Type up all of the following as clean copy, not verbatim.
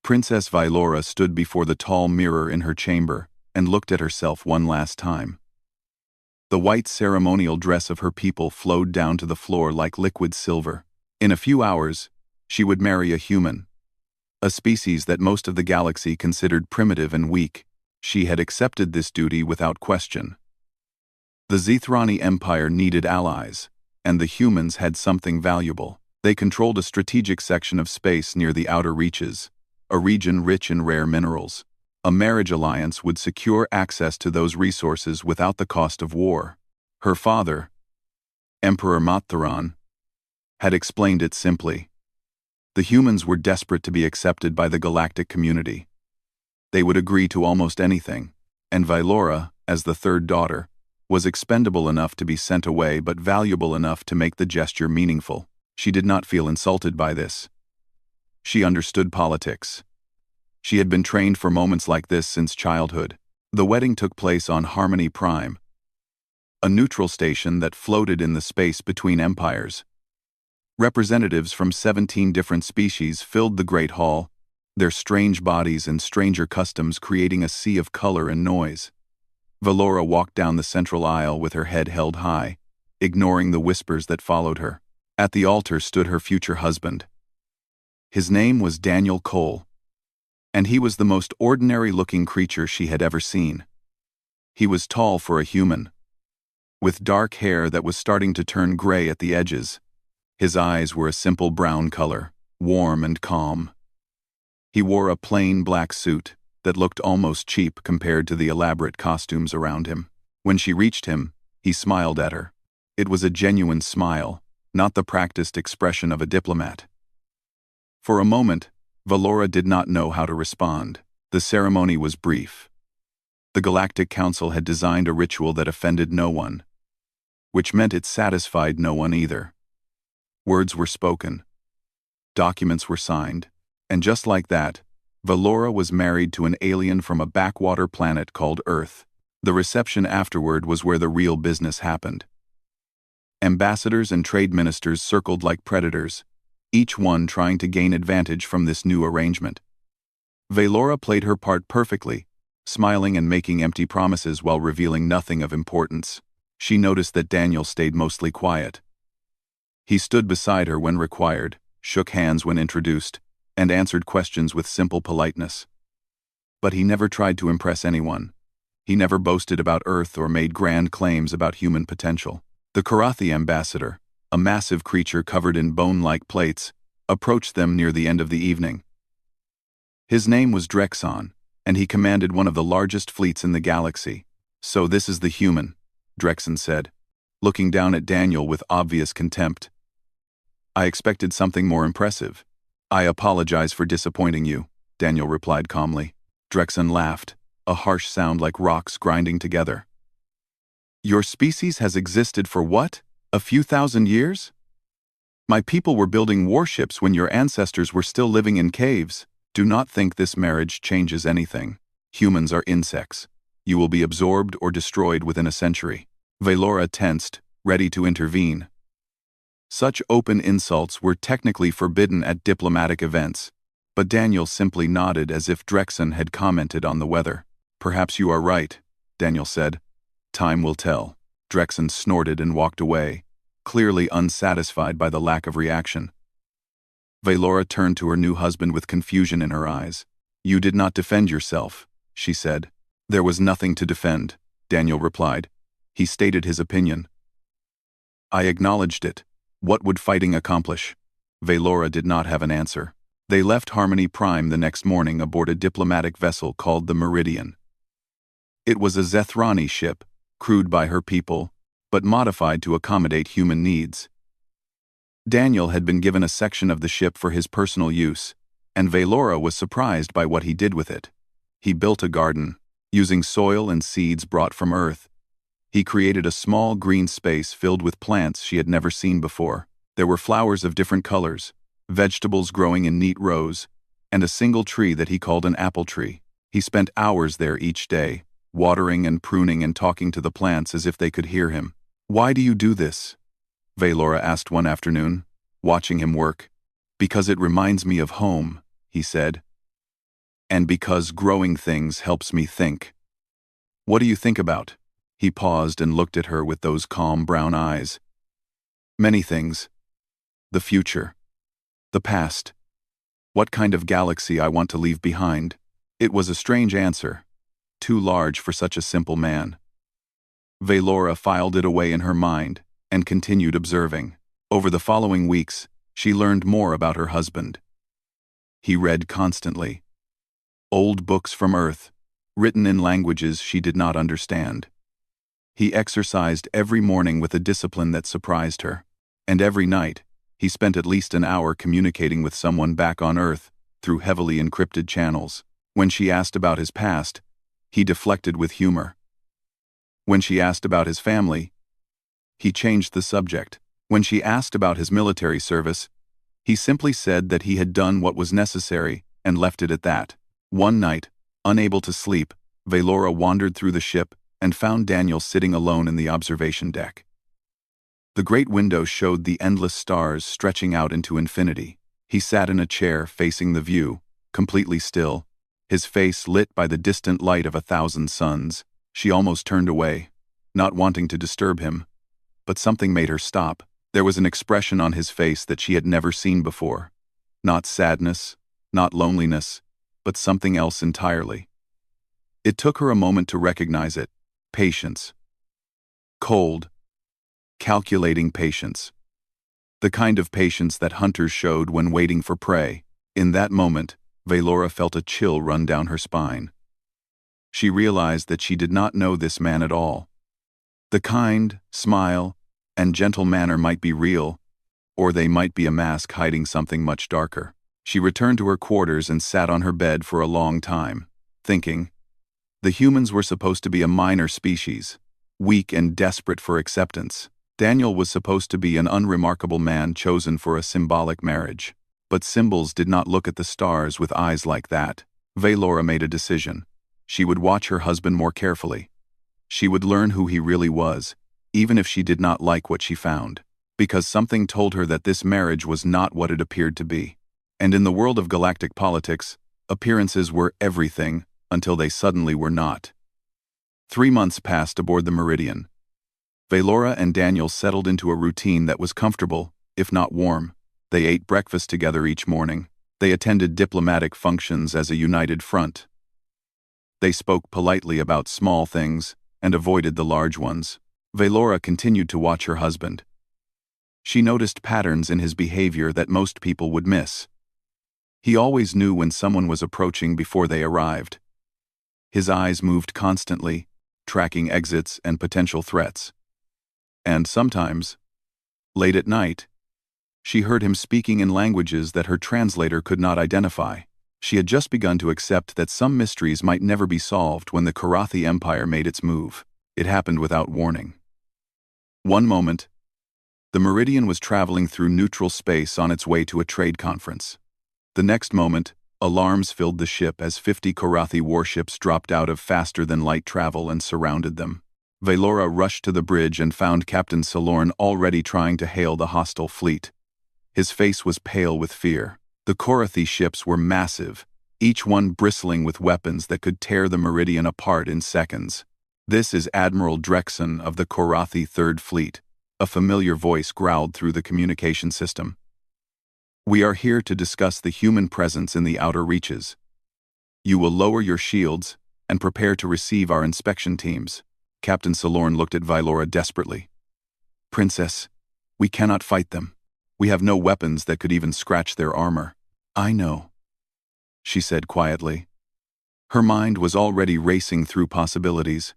Princess Vailora stood before the tall mirror in her chamber and looked at herself one last time. The white ceremonial dress of her people flowed down to the floor like liquid silver. In a few hours, she would marry a human, a species that most of the galaxy considered primitive and weak. She had accepted this duty without question. The Zethrani Empire needed allies, and the humans had something valuable. They controlled a strategic section of space near the outer reaches, a region rich in rare minerals. A marriage alliance would secure access to those resources without the cost of war. Her father, Emperor Matharan, had explained it simply. The humans were desperate to be accepted by the galactic community. They would agree to almost anything, and Vailora, as the third daughter, was expendable enough to be sent away but valuable enough to make the gesture meaningful. She did not feel insulted by this. She understood politics. She had been trained for moments like this since childhood. The wedding took place on Harmony Prime, a neutral station that floated in the space between empires. Representatives from 17 different species filled the Great Hall, their strange bodies and stranger customs creating a sea of color and noise. Vailora walked down the central aisle with her head held high, ignoring the whispers that followed her. At the altar stood her future husband. His name was Daniel Cole, and he was the most ordinary-looking creature she had ever seen. He was tall for a human, with dark hair that was starting to turn gray at the edges. His eyes were a simple brown color, warm and calm. He wore a plain black suit that looked almost cheap compared to the elaborate costumes around him. When she reached him, he smiled at her. It was a genuine smile, not the practiced expression of a diplomat. For a moment, Vailora did not know how to respond. The ceremony was brief. The Galactic Council had designed a ritual that offended no one, which meant it satisfied no one either. Words were spoken. Documents were signed. And just like that, Vailora was married to an alien from a backwater planet called Earth. The reception afterward was where the real business happened. Ambassadors and trade ministers circled like predators, each one trying to gain advantage from this new arrangement. Vailora played her part perfectly, smiling and making empty promises while revealing nothing of importance. She noticed that Daniel stayed mostly quiet. He stood beside her when required, shook hands when introduced, and answered questions with simple politeness. But he never tried to impress anyone. He never boasted about Earth or made grand claims about human potential. The Karathi ambassador, a massive creature covered in bone-like plates, approached them near the end of the evening. His name was Drexon, and he commanded one of the largest fleets in the galaxy. "So this is the human," Drexon said, looking down at Daniel with obvious contempt. "I expected something more impressive." "I apologize for disappointing you," Daniel replied calmly. Drexon laughed, a harsh sound like rocks grinding together. "Your species has existed for what? A few thousand years? My people were building warships when your ancestors were still living in caves. Do not think this marriage changes anything. Humans are insects. You will be absorbed or destroyed within a century." Vailora tensed, ready to intervene. Such open insults were technically forbidden at diplomatic events, but Daniel simply nodded as if Drexon had commented on the weather. "Perhaps you are right," Daniel said. "Time will tell." Drexon snorted and walked away, clearly unsatisfied by the lack of reaction. Vailora turned to her new husband with confusion in her eyes. "You did not defend yourself," she said. "There was nothing to defend," Daniel replied. He stated his opinion. "I acknowledged it. What would fighting accomplish?" Vailora did not have an answer. They left Harmony Prime the next morning aboard a diplomatic vessel called the Meridian. It was a Zethrani ship, crewed by her people, but modified to accommodate human needs. Daniel had been given a section of the ship for his personal use, and Vailora was surprised by what he did with it. He built a garden, using soil and seeds brought from Earth. He created a small green space filled with plants she had never seen before. There were flowers of different colors, vegetables growing in neat rows, and a single tree that he called an apple tree. He spent hours there each day, watering and pruning and talking to the plants as if they could hear him. "Why do you do this?" Vailora asked one afternoon, watching him work. "Because it reminds me of home," he said. And because growing things helps me think. What do you think about? He paused and looked at her with those calm brown eyes. Many things. The future. The past. What kind of galaxy I want to leave behind. It was a strange answer. Too large for such a simple man. Valora filed it away in her mind and continued observing. Over the following weeks, she learned more about her husband. He read constantly. Old books from Earth, written in languages she did not understand. He exercised every morning with a discipline that surprised her. And every night, he spent at least an hour communicating with someone back on Earth through heavily encrypted channels. When she asked about his past, he deflected with humor. When she asked about his family, he changed the subject. When she asked about his military service, he simply said that he had done what was necessary and left it at that. One night, unable to sleep, Valora wandered through the ship and found Daniel sitting alone in the observation deck. The great window showed the endless stars stretching out into infinity. He sat in a chair facing the view, completely still, his face lit by the distant light of 1,000 suns. She almost turned away, not wanting to disturb him, but something made her stop. There was an expression on his face that she had never seen before. Not sadness, not loneliness, but something else entirely. It took her a moment to recognize it. Patience. Cold, calculating patience. The kind of patience that hunters showed when waiting for prey. In that moment, Valora felt a chill run down her spine. She realized that she did not know this man at all. The kind, smile, and gentle manner might be real, or they might be a mask hiding something much darker. She returned to her quarters and sat on her bed for a long time, thinking. The humans were supposed to be a minor species, weak and desperate for acceptance. Daniel was supposed to be an unremarkable man chosen for a symbolic marriage. But symbols did not look at the stars with eyes like that. Valora made a decision. She would watch her husband more carefully. She would learn who he really was, even if she did not like what she found. Because something told her that this marriage was not what it appeared to be. And in the world of galactic politics, appearances were everything until they suddenly were not. 3 months passed aboard the Meridian. Valora and Daniel settled into a routine that was comfortable, if not warm. They ate breakfast together each morning. They attended diplomatic functions as a united front. They spoke politely about small things and avoided the large ones. Valora continued to watch her husband. She noticed patterns in his behavior that most people would miss. He always knew when someone was approaching before they arrived. His eyes moved constantly, tracking exits and potential threats. And sometimes, late at night, she heard him speaking in languages that her translator could not identify. She had just begun to accept that some mysteries might never be solved when the Karathi Empire made its move. It happened without warning. One moment, the Meridian was traveling through neutral space on its way to a trade conference. The next moment, alarms filled the ship as 50 Karathi warships dropped out of faster-than-light travel and surrounded them. Valora rushed to the bridge and found Captain Salorn already trying to hail the hostile fleet. His face was pale with fear. The Karathi ships were massive, each one bristling with weapons that could tear the Meridian apart in seconds. "This is Admiral Drexen of the Karathi Third Fleet," a familiar voice growled through the communication system. "We are here to discuss the human presence in the outer reaches. You will lower your shields and prepare to receive our inspection teams." Captain Salorn looked at Valora desperately. "Princess, we cannot fight them. We have no weapons that could even scratch their armor." "I know," she said quietly. Her mind was already racing through possibilities.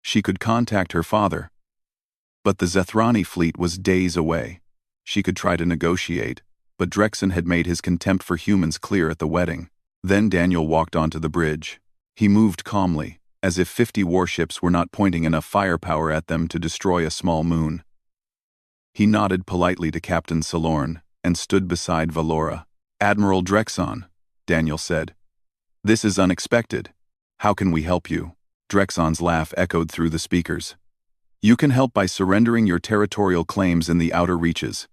She could contact her father. But the Zethrani fleet was days away. She could try to negotiate, but Drexen had made his contempt for humans clear at the wedding. Then Daniel walked onto the bridge. He moved calmly, as if 50 warships were not pointing enough firepower at them to destroy a small moon. He nodded politely to Captain Salorn and stood beside Valora. "Admiral Drexen," Daniel said. "This is unexpected. How can we help you?" Drexen's laugh echoed through the speakers. "You can help by surrendering your territorial claims in the outer reaches.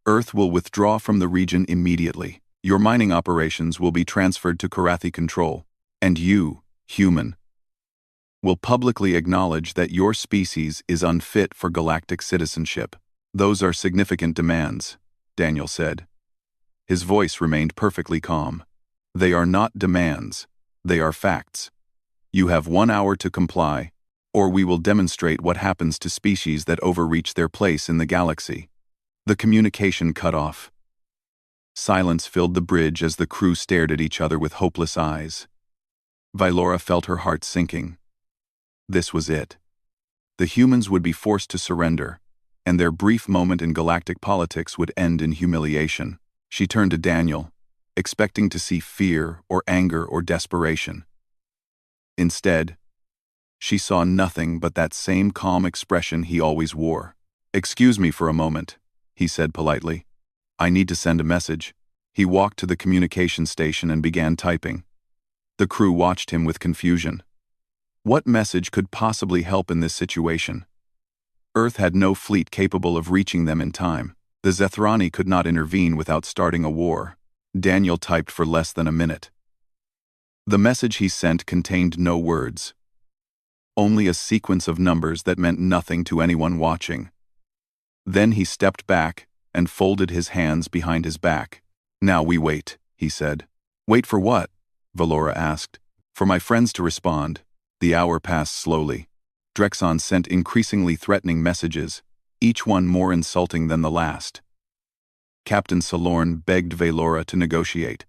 Earth will withdraw from the region immediately. Your mining operations will be transferred to Karathi control, and you, human, will publicly acknowledge that your species is unfit for galactic citizenship. Those are significant demands, Daniel said. His voice remained perfectly calm. They are not demands, they are facts. You have 1 hour to comply, or we will demonstrate what happens to species that overreach their place in the galaxy. The communication cut off. Silence filled the bridge as the crew stared at each other with hopeless eyes. Vylora felt her heart sinking. This was it. The humans would be forced to surrender, and their brief moment in galactic politics would end in humiliation. She turned to Daniel, expecting to see fear or anger or desperation. Instead, she saw nothing but that same calm expression he always wore. "Excuse me for a moment," he said politely. "I need to send a message." He walked to the communication station and began typing. The crew watched him with confusion. What message could possibly help in this situation? Earth had no fleet capable of reaching them in time. The Zethrani could not intervene without starting a war. Daniel typed for less than a minute. The message he sent contained no words. Only a sequence of numbers that meant nothing to anyone watching. Then he stepped back and folded his hands behind his back. "Now we wait," he said. "Wait for what?" Vylora asked. "For my friends to respond." The hour passed slowly. Drexon sent increasingly threatening messages, each one more insulting than the last. Captain Salorn begged Vylora to negotiate.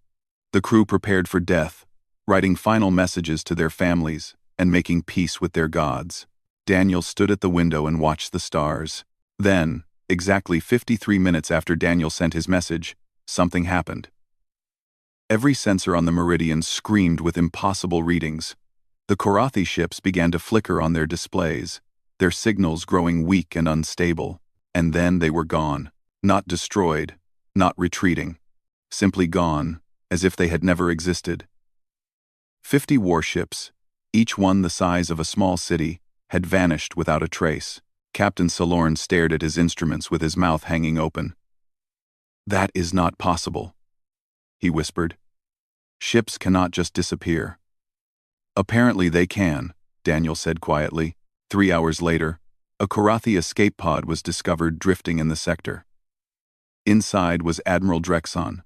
The crew prepared for death, writing final messages to their families and making peace with their gods. Daniel stood at the window and watched the stars. Then, exactly 53 minutes after Daniel sent his message, something happened. Every sensor on the meridian screamed with impossible readings. The Karathi ships began to flicker on their displays, their signals growing weak and unstable. And then they were gone. Not destroyed, not retreating. Simply gone, as if they had never existed. 50 warships, each one the size of a small city, had vanished without a trace. Captain Salorn stared at his instruments with his mouth hanging open. "That is not possible," he whispered. "Ships cannot just disappear." "Apparently they can," Daniel said quietly. 3 hours later, a Karathi escape pod was discovered drifting in the sector. Inside was Admiral Drexon.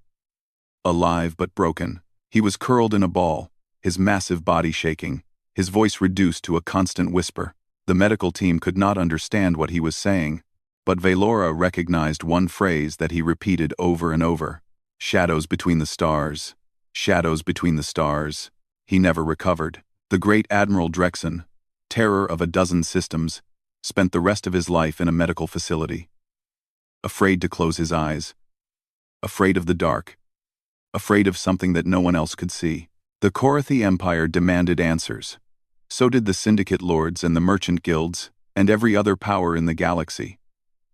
Alive but broken, he was curled in a ball, his massive body shaking, his voice reduced to a constant whisper. The medical team could not understand what he was saying, but Vylora recognized one phrase that he repeated over and over. "Shadows between the stars. Shadows between the stars." He never recovered. The great Admiral Drexon, terror of a dozen systems, spent the rest of his life in a medical facility. Afraid to close his eyes. Afraid of the dark. Afraid of something that no one else could see. The Karathi Empire demanded answers. So did the Syndicate Lords and the Merchant Guilds, and every other power in the galaxy.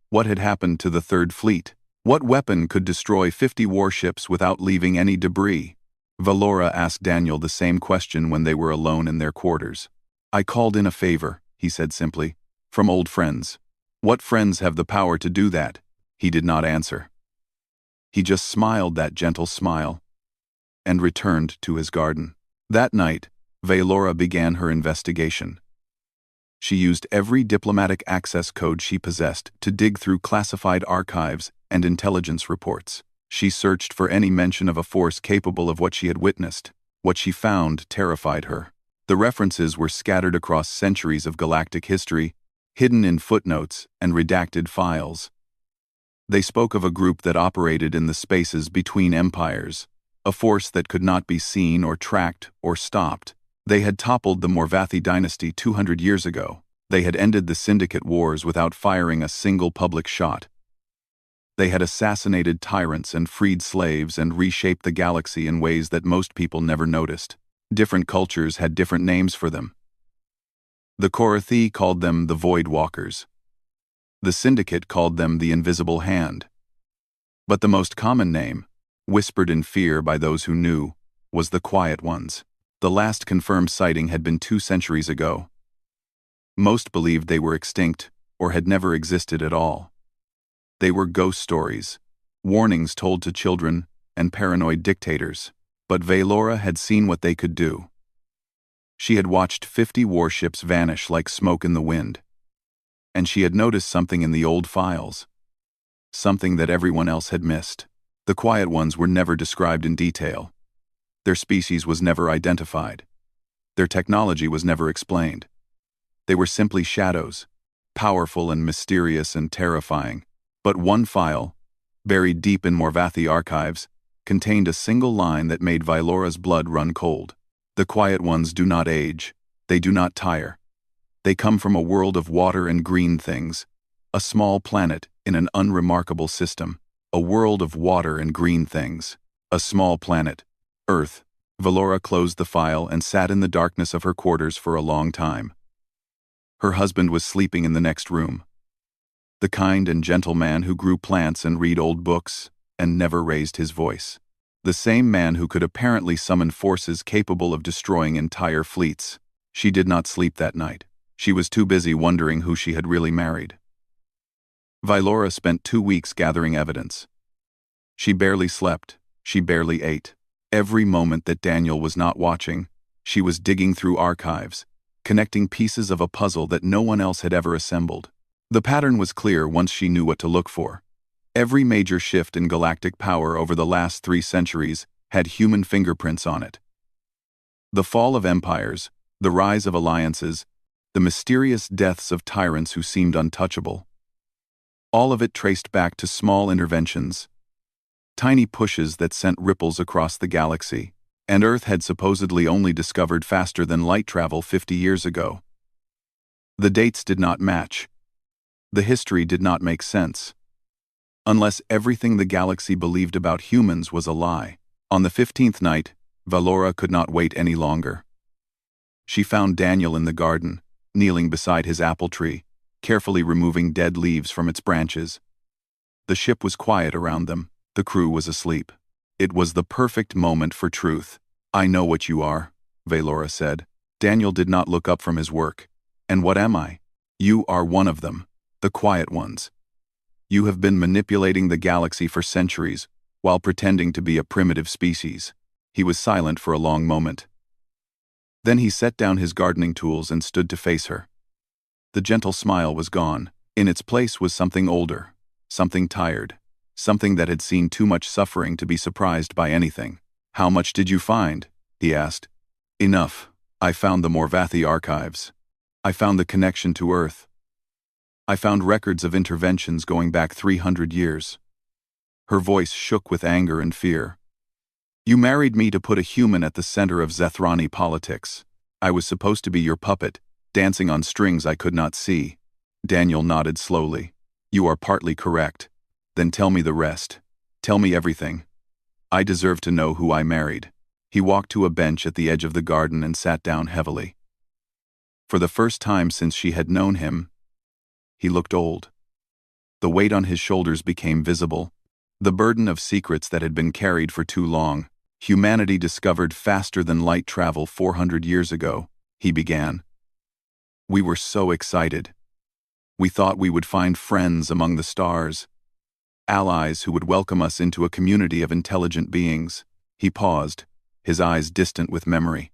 What had happened to the Third Fleet? What weapon could destroy 50 warships without leaving any debris? Vylora asked Daniel the same question when they were alone in their quarters. "I called in a favor," he said simply, "from old friends." "What friends have the power to do that?" He did not answer. He just smiled that gentle smile, and returned to his garden. That night, Vylora began her investigation. She used every diplomatic access code she possessed to dig through classified archives and intelligence reports. She searched for any mention of a force capable of what she had witnessed. What she found terrified her. The references were scattered across centuries of galactic history, hidden in footnotes and redacted files. They spoke of a group that operated in the spaces between empires, a force that could not be seen or tracked or stopped. They had toppled the Morvathi dynasty 200 years ago. They had ended the Syndicate Wars without firing a single public shot. They had assassinated tyrants and freed slaves and reshaped the galaxy in ways that most people never noticed. Different cultures had different names for them. The Karathi called them the Void Walkers. The Syndicate called them the Invisible Hand. But the most common name, whispered in fear by those who knew, was the Quiet Ones. The last confirmed sighting had been 2 centuries ago. Most believed they were extinct or had never existed at all. They were ghost stories, warnings told to children and paranoid dictators. But Valora had seen what they could do. She had watched 50 warships vanish like smoke in the wind. And she had noticed something in the old files. Something that everyone else had missed. The Quiet Ones were never described in detail. Their species was never identified. Their technology was never explained. They were simply shadows, powerful and mysterious and terrifying. But one file, buried deep in Morvathi archives, contained a single line that made Vylora's blood run cold. The Quiet Ones do not age. They do not tire. They come from a world of water and green things, a small planet in an unremarkable system. A world of water and green things. A small planet. Earth. Valora closed the file and sat in the darkness of her quarters for a long time. Her husband was sleeping in the next room. The kind and gentle man who grew plants and read old books and never raised his voice. The same man who could apparently summon forces capable of destroying entire fleets. She did not sleep that night. She was too busy wondering who she had really married. Vylora spent 2 weeks gathering evidence. She barely slept. She barely ate. Every moment that Daniel was not watching, she was digging through archives, connecting pieces of a puzzle that no one else had ever assembled. The pattern was clear once she knew what to look for. Every major shift in galactic power over the last 3 centuries had human fingerprints on it. The fall of empires, the rise of alliances, the mysterious deaths of tyrants who seemed untouchable. All of it traced back to small interventions, tiny pushes that sent ripples across the galaxy, and Earth had supposedly only discovered faster than light travel 50 years ago. The dates did not match. The history did not make sense. Unless everything the galaxy believed about humans was a lie. On the 15th night, Valora could not wait any longer. She found Daniel in the garden, kneeling beside his apple tree, carefully removing dead leaves from its branches. The ship was quiet around them. The crew was asleep. It was the perfect moment for truth. "I know what you are," Valora said. Daniel did not look up from his work. "And what am I?" "You are one of them, the Quiet Ones. You have been manipulating the galaxy for centuries, while pretending to be a primitive species." He was silent for a long moment. Then he set down his gardening tools and stood to face her. The gentle smile was gone. In its place was something older, something tired, something that had seen too much suffering to be surprised by anything. "How much did you find?" he asked. "Enough. I found the Morvathi archives. I found the connection to Earth. I found records of interventions going back 300 years. Her voice shook with anger and fear. "You married me to put a human at the center of Zethrani politics. I was supposed to be your puppet, dancing on strings I could not see." Daniel nodded slowly. "You are partly correct. Then tell me the rest. Tell me everything. I deserve to know who I married." He walked to a bench at the edge of the garden and sat down heavily. For the first time since she had known him, he looked old. The weight on his shoulders became visible, the burden of secrets that had been carried for too long. "Humanity discovered faster than light travel 400 years ago," he began. "We were so excited. We thought we would find friends among the stars, allies who would welcome us into a community of intelligent beings." He paused, his eyes distant with memory.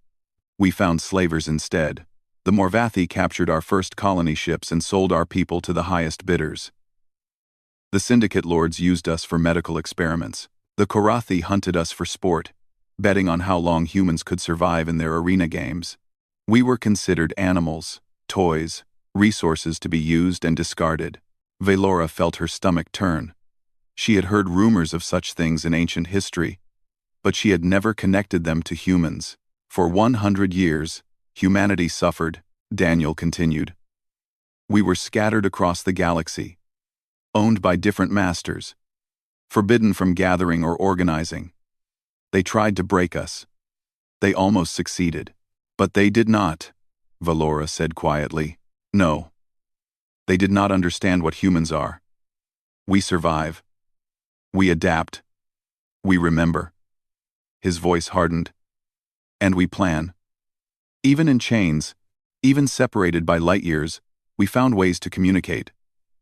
"We found slavers instead. The Morvathi captured our first colony ships and sold our people to the highest bidders. The Syndicate lords used us for medical experiments. The Korathi hunted us for sport, betting on how long humans could survive in their arena games. We were considered animals, toys, resources to be used and discarded." Valora felt her stomach turn. She had heard rumors of such things in ancient history, but she had never connected them to humans. "For 100 years, humanity suffered," Daniel continued. "We were scattered across the galaxy, owned by different masters, forbidden from gathering or organizing. They tried to break us. They almost succeeded. But they did not," Valora said quietly. "No. They did not understand what humans are. We survive. We adapt. We remember." His voice hardened. "And we plan. Even in chains, even separated by light years, we found ways to communicate.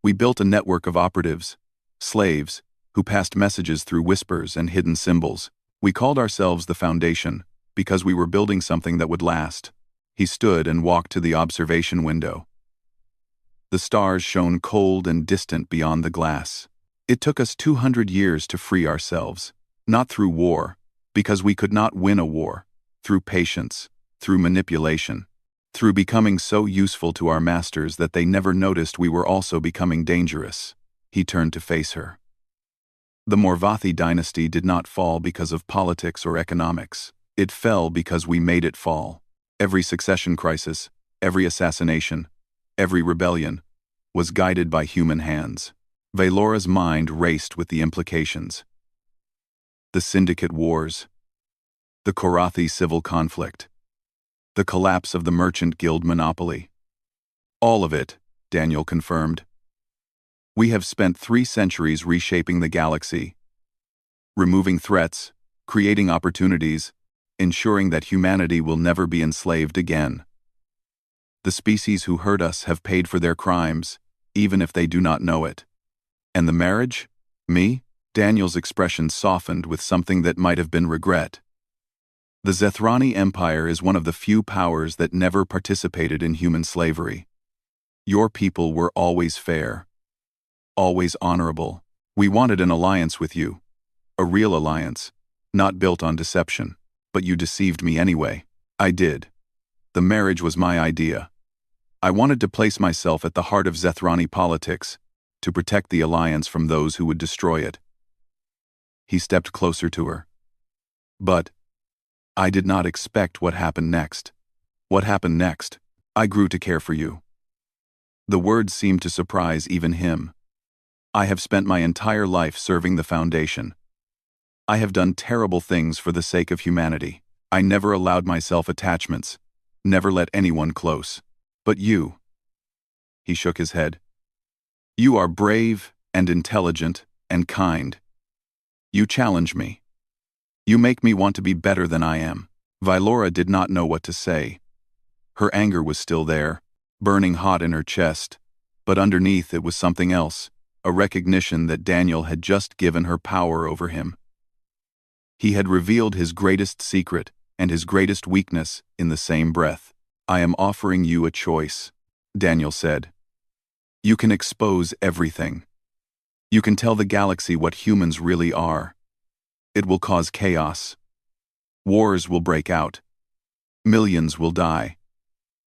We built a network of operatives, slaves, who passed messages through whispers and hidden symbols. We called ourselves the Foundation, because we were building something that would last. He stood and walked to the observation window. The stars shone cold and distant beyond the glass. It took us 200 years to free ourselves, not through war, because we could not win a war, through patience, through manipulation, through becoming so useful to our masters that they never noticed we were also becoming dangerous. He turned to face her. The Morvathi dynasty did not fall because of politics or economics. It fell because we made it fall. Every succession crisis, every assassination, every rebellion was guided by human hands. Valora's mind raced with the implications. The Syndicate Wars, the Korathi civil conflict, the collapse of the Merchant Guild monopoly. All of it, Daniel confirmed. We have spent 3 centuries reshaping the galaxy, removing threats, creating opportunities, ensuring that humanity will never be enslaved again. The species who hurt us have paid for their crimes, even if they do not know it. And the marriage? Me? Daniel's expression softened with something that might have been regret. The Zethrani Empire is one of the few powers that never participated in human slavery. Your people were always fair, always honorable. We wanted an alliance with you, a real alliance, not built on deception, but you deceived me anyway. I did. The marriage was my idea. I wanted to place myself at the heart of Zethrani politics, to protect the alliance from those who would destroy it. He stepped closer to her. But I did not expect what happened next. What happened next? I grew to care for you. The words seemed to surprise even him. I have spent my entire life serving the Foundation. I have done terrible things for the sake of humanity. I never allowed myself attachments, never let anyone close. But you. He shook his head. You are brave and intelligent and kind. You challenge me. You make me want to be better than I am. Vylora did not know what to say. Her anger was still there, burning hot in her chest, but underneath it was something else, a recognition that Daniel had just given her power over him. He had revealed his greatest secret and his greatest weakness in the same breath. I am offering you a choice, Daniel said. You can expose everything. You can tell the galaxy what humans really are. It will cause chaos. Wars will break out. Millions will die.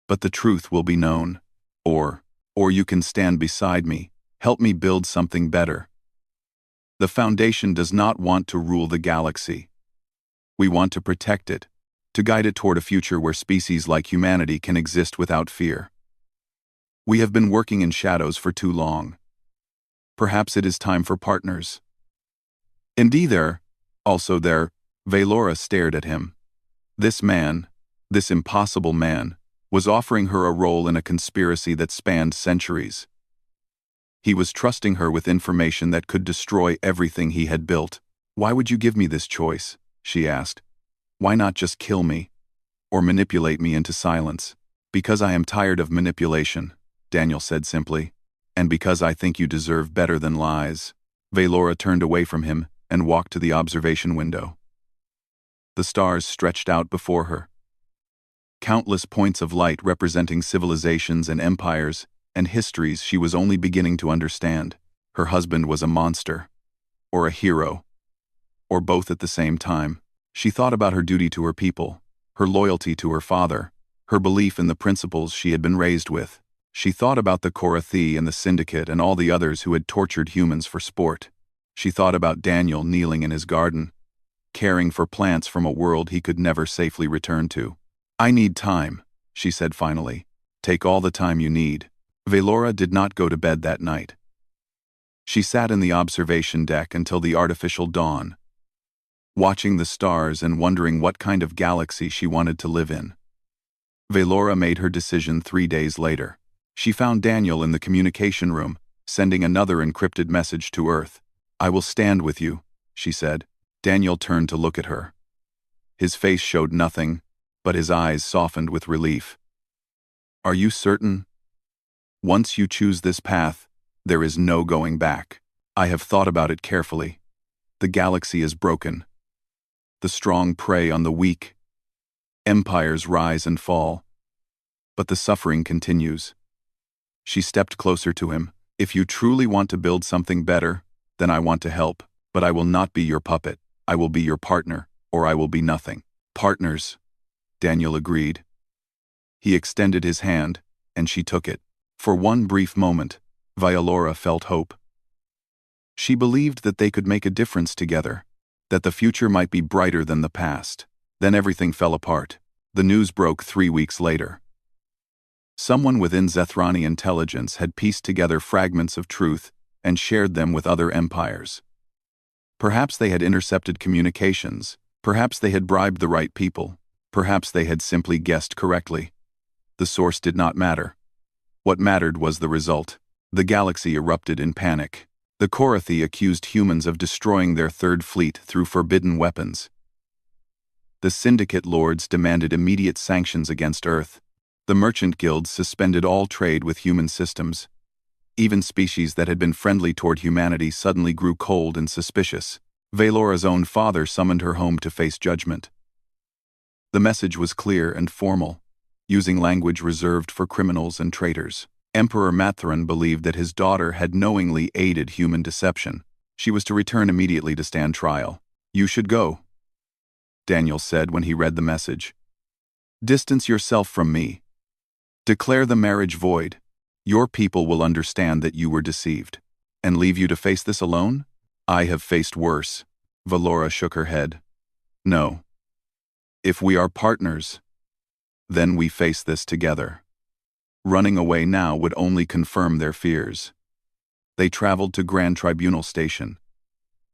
But the truth will be known. Or you can stand beside me, help me build something better. The Foundation does not want to rule the galaxy. We want to protect it, to guide it toward a future where species like humanity can exist without fear. We have been working in shadows for too long. Perhaps it is time for partners. Indeed also there, Vylora stared at him. This man, this impossible man, was offering her a role in a conspiracy that spanned centuries. He was trusting her with information that could destroy everything he had built. Why would you give me this choice? She asked. Why not just kill me? Or manipulate me into silence? Because I am tired of manipulation, Daniel said simply. And because I think you deserve better than lies. Vylora turned away from him and walked to the observation window. The stars stretched out before her. Countless points of light representing civilizations and empires and histories she was only beginning to understand. Her husband was a monster, or a hero, or both at the same time. She thought about her duty to her people, her loyalty to her father, her belief in the principles she had been raised with. She thought about the Korathi and the Syndicate and all the others who had tortured humans for sport. She thought about Daniel kneeling in his garden, caring for plants from a world he could never safely return to. I need time, she said finally. Take all the time you need. Vylora did not go to bed that night. She sat in the observation deck until the artificial dawn, watching the stars and wondering what kind of galaxy she wanted to live in. Vylora made her decision 3 days later. She found Daniel in the communication room, sending another encrypted message to Earth. I will stand with you, she said. Daniel turned to look at her. His face showed nothing, but his eyes softened with relief. Are you certain? Once you choose this path, there is no going back. I have thought about it carefully. The galaxy is broken. The strong prey on the weak. Empires rise and fall. But the suffering continues. She stepped closer to him. If you truly want to build something better, then I want to help, but I will not be your puppet. I will be your partner, or I will be nothing. Partners, Daniel agreed. He extended his hand, and she took it. For one brief moment, Violora felt hope. She believed that they could make a difference together, that the future might be brighter than the past. Then everything fell apart. The news broke 3 weeks later. Someone within Zethrani intelligence had pieced together fragments of truth and shared them with other empires. Perhaps they had intercepted communications, perhaps they had bribed the right people, perhaps they had simply guessed correctly. The source did not matter. What mattered was the result. The galaxy erupted in panic. The Korathi accused humans of destroying their third fleet through forbidden weapons. The Syndicate lords demanded immediate sanctions against Earth. The merchant guilds suspended all trade with human systems. Even species that had been friendly toward humanity suddenly grew cold and suspicious. Valora's own father summoned her home to face judgment. The message was clear and formal, using language reserved for criminals and traitors. Emperor Mathurin believed that his daughter had knowingly aided human deception. She was to return immediately to stand trial. You should go, Daniel said when he read the message. Distance yourself from me. Declare the marriage void. Your people will understand that you were deceived. And leave you to face this alone? I have faced worse. Valora shook her head. No. If we are partners, then we face this together. Running away now would only confirm their fears. They traveled to Grand Tribunal Station,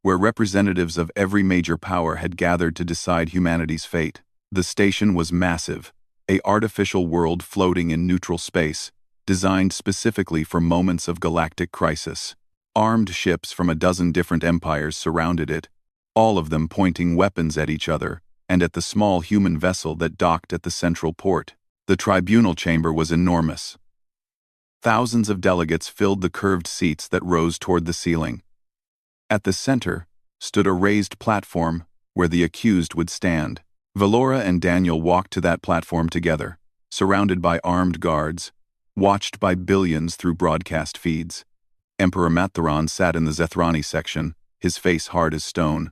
where representatives of every major power had gathered to decide humanity's fate. The station was massive, an artificial world floating in neutral space, designed specifically for moments of galactic crisis. Armed ships from a dozen different empires surrounded it, all of them pointing weapons at each other and at the small human vessel that docked at the central port. The tribunal chamber was enormous. Thousands of delegates filled the curved seats that rose toward the ceiling. At the center stood a raised platform where the accused would stand. Valora and Daniel walked to that platform together, surrounded by armed guards, watched by billions through broadcast feeds. Emperor Mathurin sat in the Zethrani section, his face hard as stone.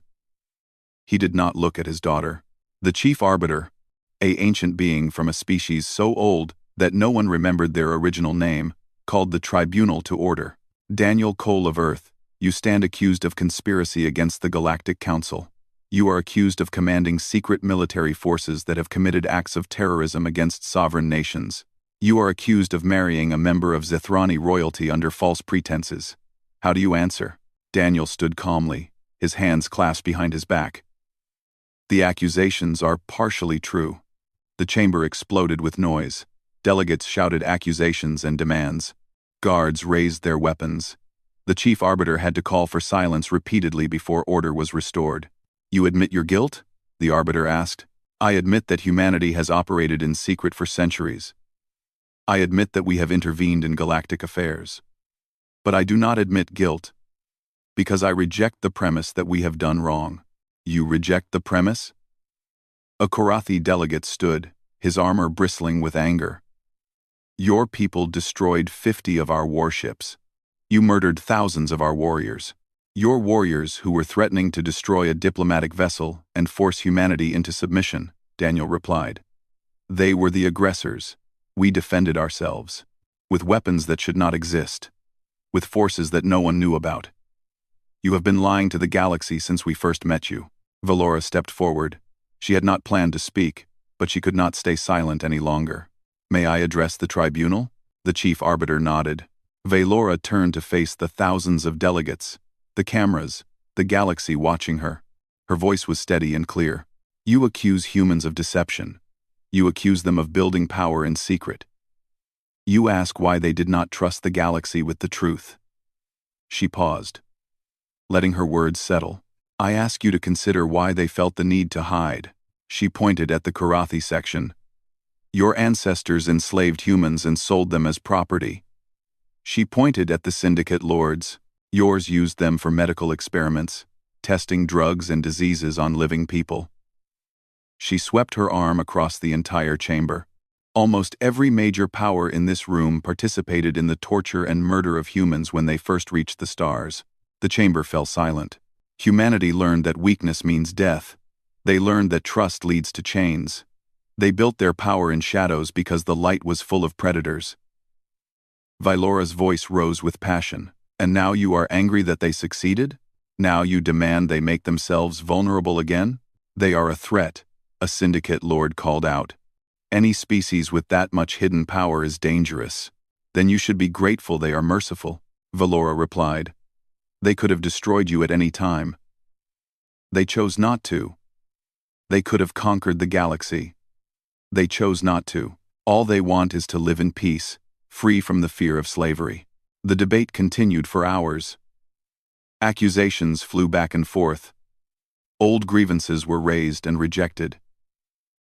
He did not look at his daughter. The chief arbiter, an ancient being from a species so old that no one remembered their original name, called the tribunal to order. Daniel Cole of Earth, you stand accused of conspiracy against the Galactic Council. You are accused of commanding secret military forces that have committed acts of terrorism against sovereign nations. You are accused of marrying a member of Zethrani royalty under false pretenses. How do you answer? Daniel stood calmly, his hands clasped behind his back. The accusations are partially true. The chamber exploded with noise. Delegates shouted accusations and demands. Guards raised their weapons. The chief arbiter had to call for silence repeatedly before order was restored. You admit your guilt? The arbiter asked. I admit that humanity has operated in secret for centuries. I admit that we have intervened in galactic affairs. But I do not admit guilt, because I reject the premise that we have done wrong. You reject the premise? A Korathi delegate stood, his armor bristling with anger. Your people destroyed 50 of our warships. You murdered thousands of our warriors. Your warriors who were threatening to destroy a diplomatic vessel and force humanity into submission, Daniel replied. They were the aggressors. We defended ourselves. With weapons that should not exist. With forces that no one knew about. You have been lying to the galaxy since we first met you. Valora stepped forward. She had not planned to speak, but she could not stay silent any longer. May I address the tribunal? The chief arbiter nodded. Valora turned to face the thousands of delegates, the cameras, the galaxy watching her. Her voice was steady and clear. You accuse humans of deception. You accuse them of building power in secret. You ask why they did not trust the galaxy with the truth. She paused, letting her words settle. I ask you to consider why they felt the need to hide. She pointed at the Korathi section. Your ancestors enslaved humans and sold them as property. She pointed at the Syndicate lords. Yours used them for medical experiments, testing drugs and diseases on living people. She swept her arm across the entire chamber. Almost every major power in this room participated in the torture and murder of humans when they first reached the stars. The chamber fell silent. Humanity learned that weakness means death. They learned that trust leads to chains. They built their power in shadows because the light was full of predators. Vylora's voice rose with passion. And now you are angry that they succeeded? Now you demand they make themselves vulnerable again? They are a threat, a syndicate lord called out. Any species with that much hidden power is dangerous. Then you should be grateful they are merciful, Vylora replied. They could have destroyed you at any time. They chose not to. They could have conquered the galaxy. They chose not to. All they want is to live in peace, free from the fear of slavery. The debate continued for hours. Accusations flew back and forth. Old grievances were raised and rejected.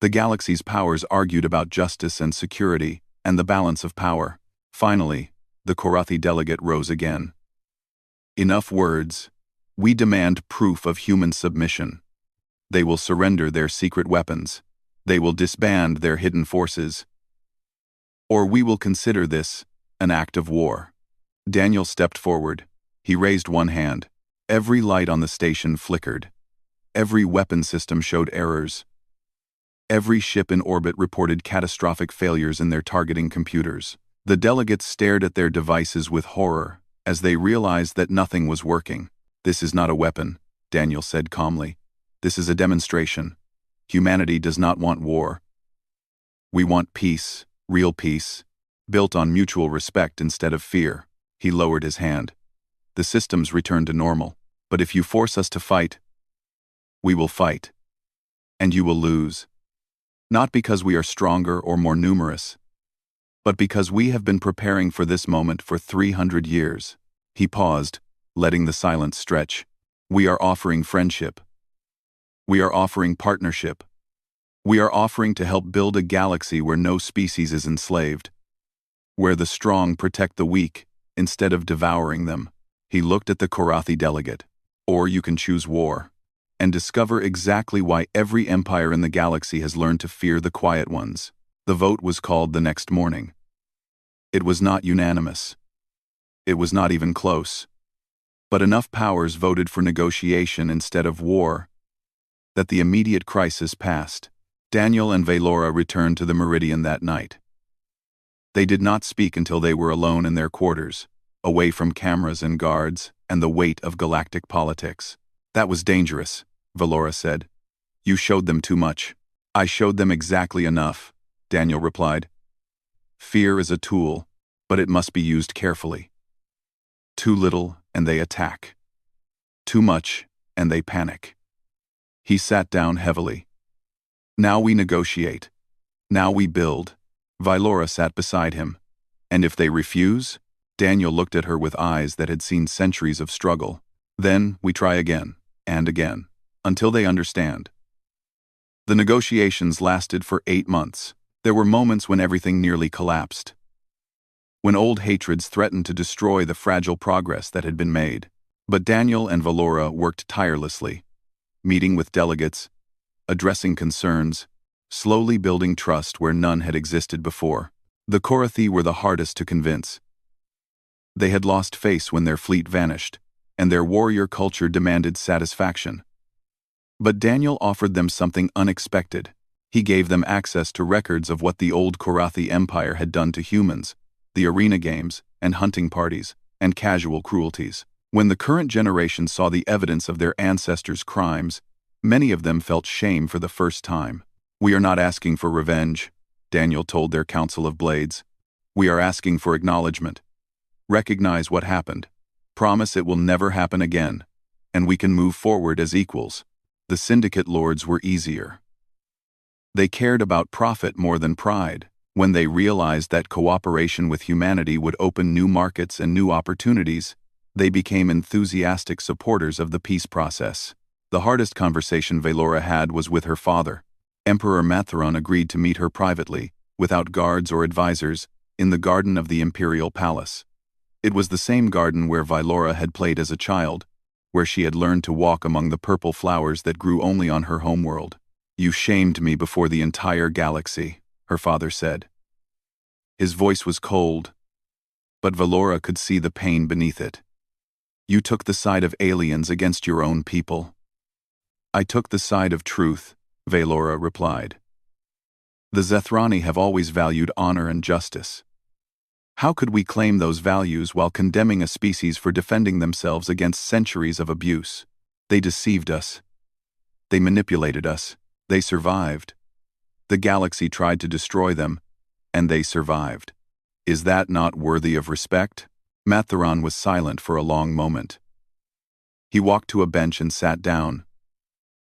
The galaxy's powers argued about justice and security and the balance of power. Finally, the Korathi delegate rose again. Enough words. We demand proof of human submission. They will surrender their secret weapons. They will disband their hidden forces. Or we will consider this an act of war. Daniel stepped forward. He raised one hand. Every light on the station flickered. Every weapon system showed errors. Every ship in orbit reported catastrophic failures in their targeting computers. The delegates stared at their devices with horror as they realized that nothing was working. This is not a weapon, Daniel said calmly. This is a demonstration. Humanity does not want war. We want peace, real peace, built on mutual respect instead of fear. He lowered his hand. The systems return to normal, but if you force us to fight, we will fight. And you will lose. Not because we are stronger or more numerous, but because we have been preparing for this moment for 300 years. He paused, letting the silence stretch. We are offering friendship. We are offering partnership. We are offering to help build a galaxy where no species is enslaved, where the strong protect the weak instead of devouring them. He looked at the Korathi delegate. Or you can choose war, and discover exactly why every empire in the galaxy has learned to fear the quiet ones. The vote was called the next morning. It was not unanimous. It was not even close. But enough powers voted for negotiation instead of war that the immediate crisis passed. Daniel and Vylora returned to the Meridian that night. They did not speak until they were alone in their quarters, away from cameras and guards and the weight of galactic politics. That was dangerous, Vylora said. You showed them too much. I showed them exactly enough, Daniel replied. Fear is a tool, but it must be used carefully. Too little, and they attack. Too much, and they panic. He sat down heavily. Now we negotiate. Now we build. Vylora sat beside him. And if they refuse? Daniel looked at her with eyes that had seen centuries of struggle. Then we try again, and again, until they understand. The negotiations lasted for 8 months. There were moments when everything nearly collapsed. When old hatreds threatened to destroy the fragile progress that had been made. But Daniel and Vylora worked tirelessly, meeting with delegates, addressing concerns, slowly building trust where none had existed before. The Korathi were the hardest to convince. They had lost face when their fleet vanished, and their warrior culture demanded satisfaction. But Daniel offered them something unexpected. He gave them access to records of what the old Korathi Empire had done to humans, the arena games, and hunting parties, and casual cruelties. When the current generation saw the evidence of their ancestors' crimes, many of them felt shame for the first time. We are not asking for revenge, Daniel told their Council of Blades. We are asking for acknowledgement. Recognize what happened. Promise it will never happen again, and we can move forward as equals. The syndicate lords were easier. They cared about profit more than pride. When they realized that cooperation with humanity would open new markets and new opportunities, they became enthusiastic supporters of the peace process. The hardest conversation Vylora had was with her father. Emperor Matheron agreed to meet her privately, without guards or advisors, in the garden of the imperial palace. It was the same garden where Vylora had played as a child, where she had learned to walk among the purple flowers that grew only on her homeworld. "You shamed me before the entire galaxy," her father said. His voice was cold, but Vylora could see the pain beneath it. "You took the side of aliens against your own people." "I took the side of truth," Vylora replied. "The Zethrani have always valued honor and justice. How could we claim those values while condemning a species for defending themselves against centuries of abuse? They deceived us. They manipulated us. They survived. The galaxy tried to destroy them, and they survived. Is that not worthy of respect?" Mattheron was silent for a long moment. He walked to a bench and sat down,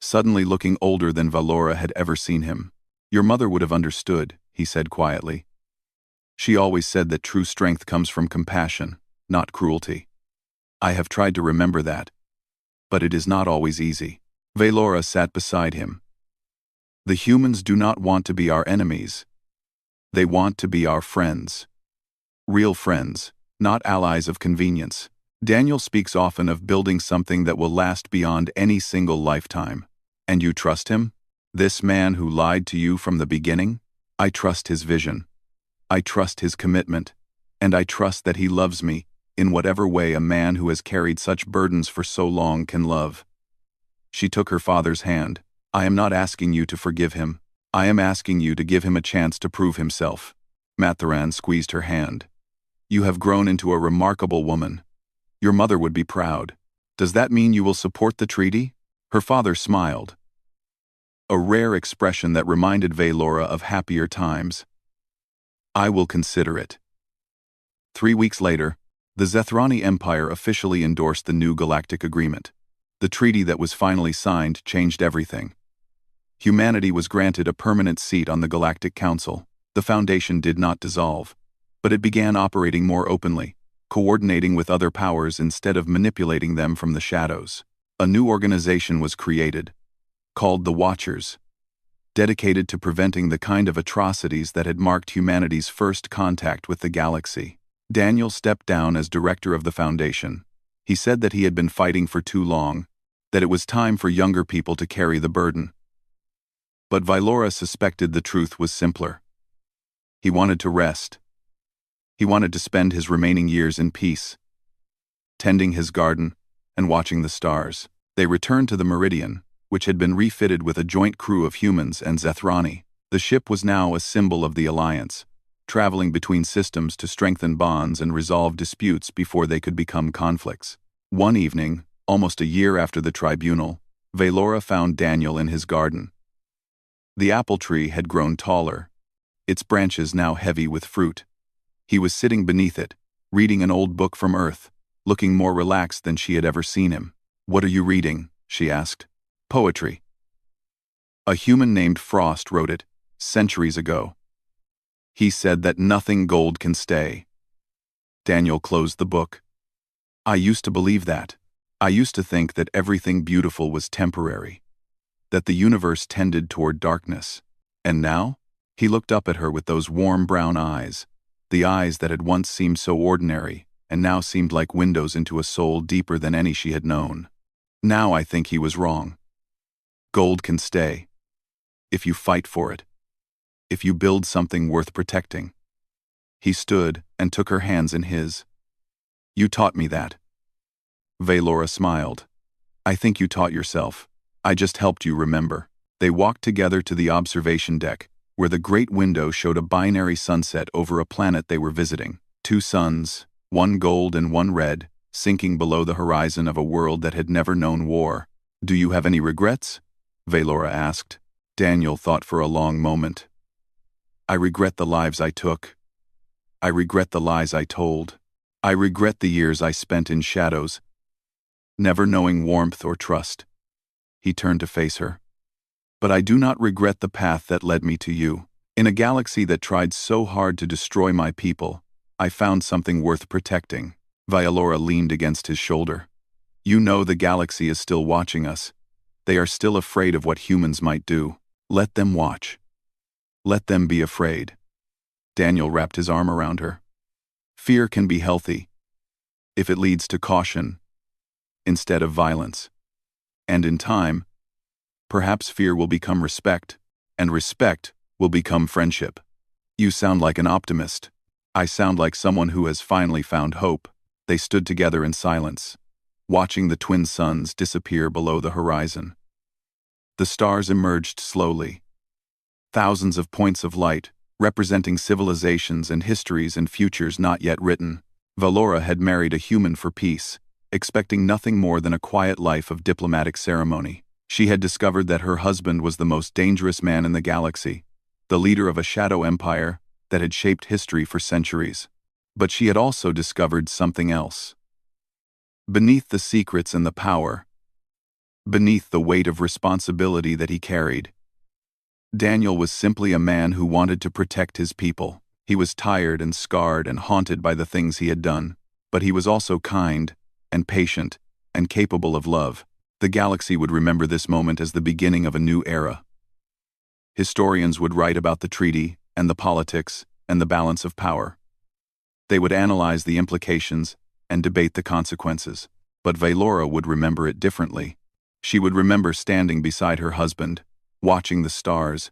suddenly looking older than Vylora had ever seen him. "Your mother would have understood," he said quietly. "She always said that true strength comes from compassion, not cruelty. I have tried to remember that, but it is not always easy." Vylora sat beside him. "The humans do not want to be our enemies. They want to be our friends. Real friends, not allies of convenience. Daniel speaks often of building something that will last beyond any single lifetime. And you trust him? This man who lied to you from the beginning? I trust his vision. I trust his commitment. And I trust that he loves me, in whatever way a man who has carried such burdens for so long can love." She took her father's hand. "I am not asking you to forgive him. I am asking you to give him a chance to prove himself." Mattheran squeezed her hand. "You have grown into a remarkable woman. Your mother would be proud. Does that mean you will support the treaty?" Her father smiled, a rare expression that reminded Vylora of happier times. "I will consider it." 3 weeks later, the Zethrani Empire officially endorsed the new Galactic Agreement. The treaty that was finally signed changed everything. Humanity was granted a permanent seat on the Galactic Council. The Foundation did not dissolve, but it began operating more openly, coordinating with other powers instead of manipulating them from the shadows. A new organization was created, called the Watchers, dedicated to preventing the kind of atrocities that had marked humanity's first contact with the galaxy. Daniel stepped down as director of the Foundation. He said that he had been fighting for too long, that it was time for younger people to carry the burden. But Vylora suspected the truth was simpler. He wanted to rest. He wanted to spend his remaining years in peace, tending his garden and watching the stars. They returned to the Meridian, which had been refitted with a joint crew of humans and Zethrani. The ship was now a symbol of the Alliance, traveling between systems to strengthen bonds and resolve disputes before they could become conflicts. One evening, almost a year after the tribunal, Vylora found Daniel in his garden. The apple tree had grown taller, its branches now heavy with fruit. He was sitting beneath it, reading an old book from Earth, looking more relaxed than she had ever seen him. "What are you reading?" she asked. "Poetry. A human named Frost wrote it, centuries ago. He said that nothing gold can stay." Daniel closed the book. "I used to believe that. I used to think that everything beautiful was temporary, that the universe tended toward darkness. And now?" He looked up at her with those warm brown eyes, the eyes that had once seemed so ordinary and now seemed like windows into a soul deeper than any she had known. "Now I think he was wrong. Gold can stay, if you fight for it, if you build something worth protecting." He stood and took her hands in his. "You taught me that." Vylora smiled. "I think you taught yourself. I just helped you remember." They walked together to the observation deck, where the great window showed a binary sunset over a planet they were visiting. 2 suns, one gold and one red, sinking below the horizon of a world that had never known war. "Do you have any regrets?" Vylora asked. Daniel thought for a long moment. "I regret the lives I took. I regret the lies I told. I regret the years I spent in shadows, never knowing warmth or trust." He turned to face her. "But I do not regret the path that led me to you. In a galaxy that tried so hard to destroy my people, I found something worth protecting." Vylora leaned against his shoulder. "You know the galaxy is still watching us. They are still afraid of what humans might do. Let them watch. Let them be afraid." Daniel wrapped his arm around her. "Fear can be healthy, if it leads to caution instead of violence. And in time, perhaps fear will become respect, and respect will become friendship. You sound like an optimist. I sound like someone who has finally found hope. They stood together in silence, watching the twin suns disappear below the horizon. The stars emerged slowly. Thousands of points of light, representing civilizations and histories and futures not yet written. Valora had married a human for peace, expecting nothing more than a quiet life of diplomatic ceremony. She had discovered that her husband was the most dangerous man in the galaxy, the leader of a shadow empire that had shaped history for centuries. But she had also discovered something else. Beneath the secrets and the power, beneath the weight of responsibility that he carried, Daniel was simply a man who wanted to protect his people. He was tired and scarred and haunted by the things he had done, but he was also kind and patient and capable of love. The galaxy would remember this moment as the beginning of a new era. Historians would write about the treaty and the politics and the balance of power. They would analyze the implications and debate the consequences. But Valora would remember it differently. She would remember standing beside her husband, watching the stars,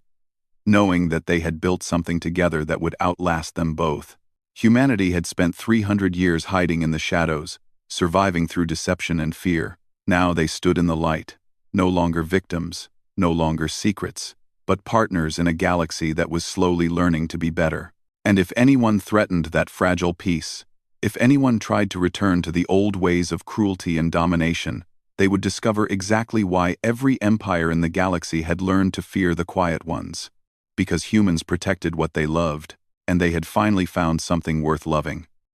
knowing that they had built something together that would outlast them both. Humanity had spent 300 years hiding in the shadows, surviving through deception and fear. Now they stood in the light, no longer victims, no longer secrets, but partners in a galaxy that was slowly learning to be better. And if anyone threatened that fragile peace, if anyone tried to return to the old ways of cruelty and domination, they would discover exactly why every empire in the galaxy had learned to fear the quiet ones. Because humans protected what they loved, and they had finally found something worth loving.